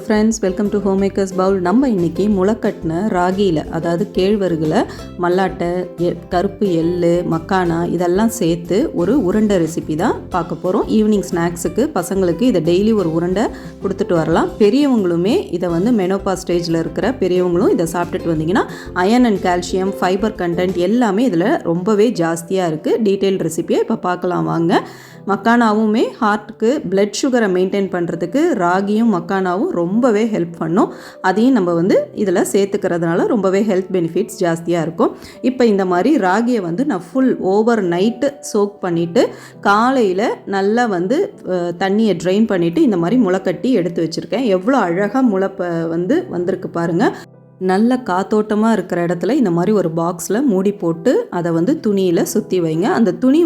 Friends, welcome to home makers Pavul. நம்ம இன்றைக்கி முளைக்கட்டின ராகியில், அதாவது கேழ்வரகுல மல்லாட்டை, கருப்பு எள்ளு, மக்கானா இதெல்லாம் சேர்த்து ஒரு உருண்டை ரெசிபி தான் பார்க்க போகிறோம். ஈவினிங் ஸ்நாக்ஸுக்கு பசங்களுக்கு இதை டெய்லி ஒரு உருண்டை கொடுத்துட்டு வரலாம். பெரியவங்களுமே இதை மெனோபா ஸ்டேஜில் இருக்கிற பெரியவங்களும் இதை சாப்பிட்டுட்டு வந்தீங்கன்னா iron and calcium, fibre content எல்லாமே இதில் ரொம்பவே ஜாஸ்தியாக இருக்குது. டீட்டெயில் ரெசிபியை இப்போ பார்க்கலாம் வாங்க. மக்கானாவுமே ஹார்ட்டுக்கு பிளட் சுகரை மெயின்டைன் பண்ணுறதுக்கு ராகியும் மக்கானாவும் ரொம்பவே ஹெல்ப் பண்ணும். அதையும் நம்ம இதில் சேர்த்துக்கிறதுனால ரொம்பவே ஹெல்த் பெனிஃபிட்ஸ் ஜாஸ்தியாக இருக்கும். இப்போ இந்த மாதிரி ராகியை நான் ஃபுல் ஓவர் நைட்டு சோக் பண்ணிவிட்டு காலையில் நல்லா தண்ணியை ட்ரெயின் பண்ணிவிட்டு இந்த மாதிரி முளைக்கட்டி எடுத்து வச்சுருக்கேன். எவ்வளோ அழகாக முளைப்ப வந்திருக்கு பாருங்கள். நல்ல காத்தோட்டமாக இருக்கிற இடத்துல இந்த மாதிரி ஒரு பாக்ஸில் மூடி போட்டு அதை துணியில் சுற்றி வைங்க. அந்த துணி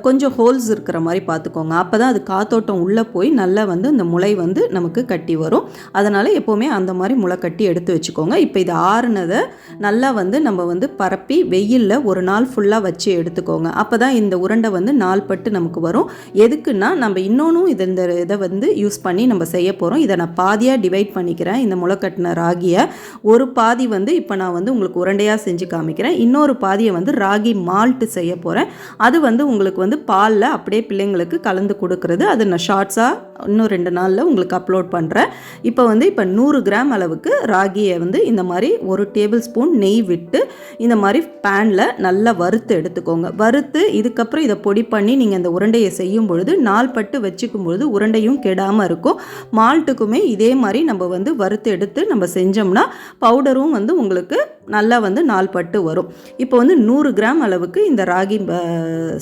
கொஞ்சம் ஹோல்ஸ் இருக்கிற மாதிரி பார்த்துக்கோங்க. அப்போ தான் அது காத்தோட்டம் உள்ளே போய் நல்லா இந்த முளை நமக்கு கட்டி வரும். அதனால் எப்போவுமே அந்த மாதிரி முளை கட்டி எடுத்து வச்சுக்கோங்க. இப்போ இது ஆறுனதை நல்லா நம்ம பரப்பி வெயிலில் ஒரு நாள் ஃபுல்லாக வச்சு எடுத்துக்கோங்க. அப்போ தான் இந்த உருண்டை நாள் பட்டு நமக்கு வரும். எதுக்குன்னா நம்ம இன்னொன்றும் இந்த இதை யூஸ் பண்ணி நம்ம செய்ய போகிறோம். இதை நான் பாதியாக டிவைட் பண்ணிக்கிறேன். இந்த முளை கட்டின ராகியை ஒரு பாதி இப்போ நான் உங்களுக்கு உருண்டையாக செஞ்சு காமிக்கிறேன். இன்னொரு பாதியை ராகி மால்ட்டு செய்ய போகிறேன். அது உங்களுக்கு பாலில் அப்படியே பிள்ளைங்களுக்கு கலந்து கொடுக்குறது. அதை நான் ஷார்ட்ஸாக இன்னும் 2 நாளில் உங்களுக்கு அப்லோட் பண்ணுறேன். இப்போ 100 கிராம் அளவுக்கு ராகியை இந்த மாதிரி 1 டேபிள் ஸ்பூன் நெய் விட்டு இந்த மாதிரி பேனில் நல்லா வறுத்து எடுத்துக்கோங்க. வறுத்து இதுக்கப்புறம் இதை பொடி பண்ணி நீங்கள் இந்த உருண்டையை செய்யும் பொழுது நாள் பட்டு வச்சுக்கும் பொழுது உருண்டையும் கெடாமல் இருக்கும். மால்ட்டுக்குமே இதே மாதிரி நம்ம வறுத்து எடுத்து நம்ம செஞ்சோம்னா பவுடரும் உங்களுக்கு நல்லா நாள் பட்டு வரும். இப்போ 100 கிராம் அளவுக்கு இந்த ராகி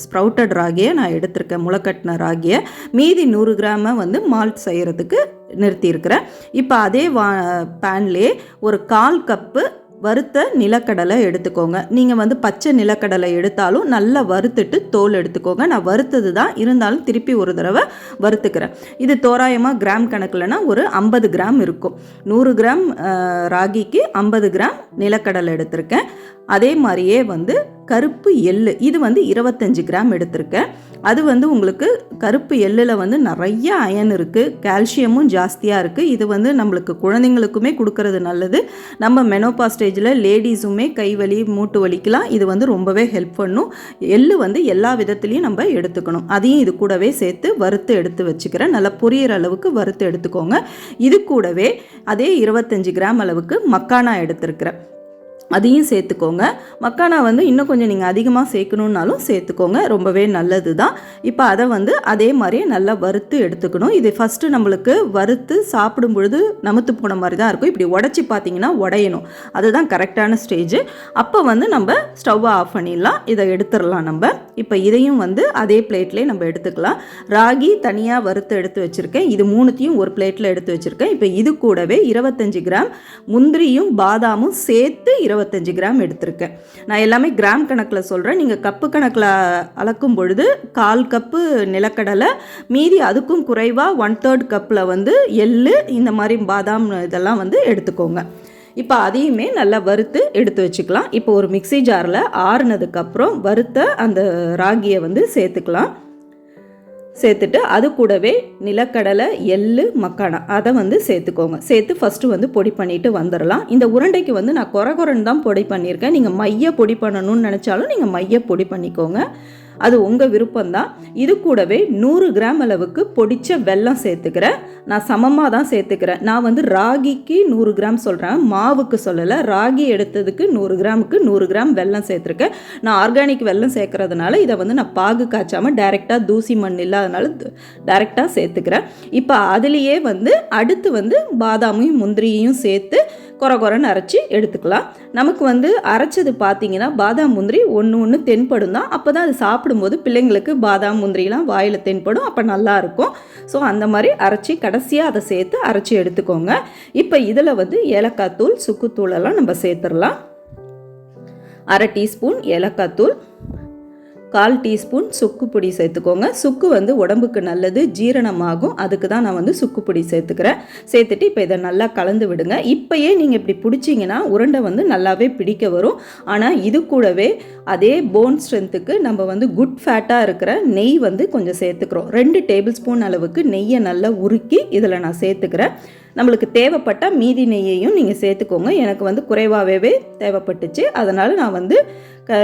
ஸ்ப்ரவுட்டட் ராகியை நான் எடுத்திருக்கேன், முளைக்கட்டின ராகியை. மீதி 100 கிராமை மால்ட் செய்கிறதுக்கு நிறுத்தியிருக்கிறேன். இப்போ அதே பேன்லேயே ஒரு 1/4 கப்பு வறுத்த நிலக்கடலை எடுத்துக்கோங்க. நீங்கள் பச்சை நிலக்கடலை எடுத்தாலும் நல்லா வறுத்துட்டு தோல் எடுத்துக்கோங்க. நான் வறுத்தது தான் இருந்தாலும் திருப்பி ஒரு தடவை வறுத்துக்கிறேன். இது தோராயமாக கிராம் கணக்கில்னா ஒரு 50 கிராம் இருக்கும். 100 கிராம் ராகிக்கு 50 கிராம் நிலக்கடலை எடுத்திருக்கேன். அதே மாதிரியே கருப்பு எள்ளு, இது 25 கிராம் எடுத்திருக்கேன். அது உங்களுக்கு கருப்பு எள்ளில் நிறைய அயன் இருக்குது, கால்சியமும் ஜாஸ்தியாக இருக்குது. இது நம்மளுக்கு குழந்தைங்களுக்குமே கொடுக்கறது நல்லது. நம்ம மெனோபா ஸ்டேஜில் லேடிஸுமே கை வலி, மூட்டு வலிக்கெலாம் இது ரொம்பவே ஹெல்ப் பண்ணும். எள்ளு எல்லா விதத்துலேயும் நம்ம எடுத்துக்கணும். அதையும் இது கூடவே சேர்த்து வறுத்து எடுத்து வச்சுக்கிறேன். நல்லா பொரியிற அளவுக்கு வறுத்து எடுத்துக்கோங்க. இது கூடவே அதே 25 கிராம் அளவுக்கு மக்கானா எடுத்துருக்கிறேன். அதையும் சேர்த்துக்கோங்க. மக்கானா இன்னும் கொஞ்சம் நீங்கள் அதிகமாக சேர்க்கணுன்னாலும் சேர்த்துக்கோங்க, ரொம்பவே நல்லது தான். இப்போ அதை அதே மாதிரியே நல்லா வறுத்து எடுத்துக்கணும். இது ஃபஸ்ட்டு நம்மளுக்கு வறுத்து சாப்பிடும் பொழுது நமுத்து போன மாதிரி தான் இருக்கும். இப்படி உடச்சி பார்த்தீங்கன்னா உடையணும், அதுதான் கரெக்டான ஸ்டேஜ். அப்போ நம்ம ஸ்டவ்வை ஆஃப் பண்ணிடலாம், இதை எடுத்துடலாம். நம்ம இப்போ இதையும் அதே பிளேட்லேயே நம்ம எடுத்துக்கலாம். ராகி தனியாக வறுத்து எடுத்து வச்சுருக்கேன். இது 3த்தையும் ஒரு பிளேட்டில் எடுத்து வச்சுருக்கேன். இப்போ இது கூடவே 25 கிராம் முந்திரியும் பாதாமும் சேர்த்து 25 கிராம் எடுத்திருக்கேன். நான் எல்லாமே கிராம் கணக்கில் சொல்கிறேன். நீங்கள் கப்பு கணக்கில் அளக்கும் பொழுது 1/4 கப்பு நிலக்கடலை, மீதி அதுக்கும் குறைவாக 1/3 கப்பில் எள்ளு, இந்த மாதிரி பாதாம் இதெல்லாம் எடுத்துக்கோங்க. இப்போ அதையுமே நல்லா வறுத்து எடுத்து வச்சுக்கலாம். இப்போ ஒரு மிக்ஸி ஜாரில் ஆறுனதுக்கப்புறம் வறுத்த அந்த ராகியை சேர்த்துக்கலாம். சேர்த்துட்டு அது கூடவே நிலக்கடலை, எள்ளு, மக்கானா அதை சேர்த்துக்கோங்க. சேர்த்து ஃபஸ்ட்டு பொடி பண்ணிவிட்டு வந்துடலாம். இந்த உருண்டைக்கு நான் கொரன்னு தான் பொடி பண்ணியிருக்கேன். நீங்கள் மைய பொடி பண்ணணும்னு நினச்சாலும் நீங்கள் மைய பொடி பண்ணிக்கோங்க, அது உங்கள் விருப்பம்தான். இது கூடவே 100 கிராம் அளவுக்கு பொடிச்ச வெல்லம் சேர்த்துக்கிறேன். நான் சமமாக தான் சேர்த்துக்கிறேன். நான் ராகிக்கு 100 கிராம் சொல்கிறேன், மாவுக்கு சொல்லலை. ராகி எடுத்ததுக்கு 100 கிராமுக்கு 100 கிராம் வெல்லம் சேர்த்துருக்கேன். நான் ஆர்கானிக் வெல்லம் சேர்க்கறதுனால இதை நான் பாகு காய்ச்சாமல் டைரெக்டாக தூசி மண் இல்லாதனால டைரெக்டாக சேர்த்துக்கிறேன். இப்போ அதுலேயே அடுத்து பாதாமையும் முந்திரியையும் சேர்த்து கொரன்னு அரைச்சி எடுத்துக்கலாம். நமக்கு அரைச்சது பார்த்தீங்கன்னா பாதாம் முந்திரி ஒன்று தென்படும் தான். அப்போ தான் அது சாப்பிடும்போது பிள்ளைங்களுக்கு பாதாம் முந்திரிலாம் வாயில் தென்படும், அப்போ நல்லாயிருக்கும். ஸோ அந்த மாதிரி அரைச்சி கடைசியாக அதை சேர்த்து அரைச்சி எடுத்துக்கோங்க. இப்போ இதில் ஏலக்காய் தூள், சுக்குத்தூளெல்லாம் நம்ம சேர்த்துடலாம். 1/2 டீஸ்பூன் ஏலக்காய் தூள், 1/4 டீஸ்பூன் சுக்கு பொடி சேர்த்துக்கோங்க. சுக்கு உடம்புக்கு நல்லது, ஜீரணமாகும். அதுக்கு தான் நான் சுக்கு பொடி சேர்த்துக்கிறேன். சேர்த்துட்டு இப்போ இதை நல்லா கலந்து விடுங்க. இப்போயே நீங்கள் இப்படி பிடிச்சிங்கன்னா உருண்டை நல்லாவே பிடிக்க வரும். ஆனால் இது கூடவே அதே போன் ஸ்ட்ரென்த்துக்கு நம்ம குட் ஃபேட்டாக இருக்கிற நெய் கொஞ்சம் சேர்த்துக்கிறோம். 2 டேபிள் ஸ்பூன் அளவுக்கு நெய்யை நல்லா உருக்கி இதில் நான் சேர்த்துக்கிறேன். நம்மளுக்கு தேவைப்பட்டால் மீதி நெய்யையும் நீங்கள் சேர்த்துக்கோங்க. எனக்கு வந்து குறைவாகவே தேவைப்பட்டுச்சு. அதனால் நான் வந்து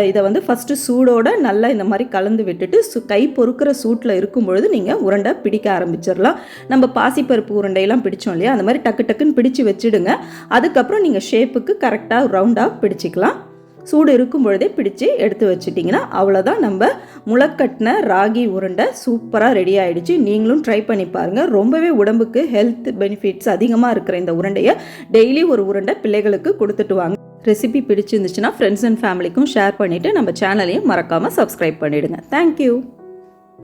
இதை வந்து ஃபஸ்ட்டு சூடோடு நல்லா இந்த மாதிரி கலந்து விட்டுட்டு கை பொறுக்கிற சூட்டில் இருக்கும் பொழுது நீங்கள் உருண்டை பிடிக்க ஆரம்பிச்சிடலாம். நம்ம பாசிப்பருப்பு உருண்டையெல்லாம் பிடிச்சோம் இல்லையா, அந்த மாதிரி டக்கு டக்குன்னு பிடிச்சி வச்சுடுங்க. அதுக்கப்புறம் நீங்கள் ஷேப்புக்கு கரெக்டாக ரவுண்டாக பிடிச்சிக்கலாம். சூடு இருக்கும் பொழுதே பிடிச்சி எடுத்து வச்சுட்டிங்கன்னா அவ்வளோதான், நம்ம முளைக்கட்டின ராகி உருண்டை சூப்பராக ரெடி ஆகிடுச்சு. நீங்களும் ட்ரை பண்ணி பாருங்கள். ரொம்பவே உடம்புக்கு ஹெல்த் பெனிஃபிட்ஸ் அதிகமாக இருக்கிற இந்த உருண்டையை டெய்லி ஒரு உருண்டை பிள்ளைகளுக்கு கொடுத்துட்டு வாங்க. ரெசிபி பிடிச்சிருந்துச்சுன்னா ஃப்ரெண்ட்ஸ் அண்ட் ஃபேமிலிக்கும் ஷேர் பண்ணிவிட்டு நம்ம சேனலையும் மறக்காமல் சப்ஸ்கிரைப் பண்ணிவிடுங்க. தேங்க்யூ.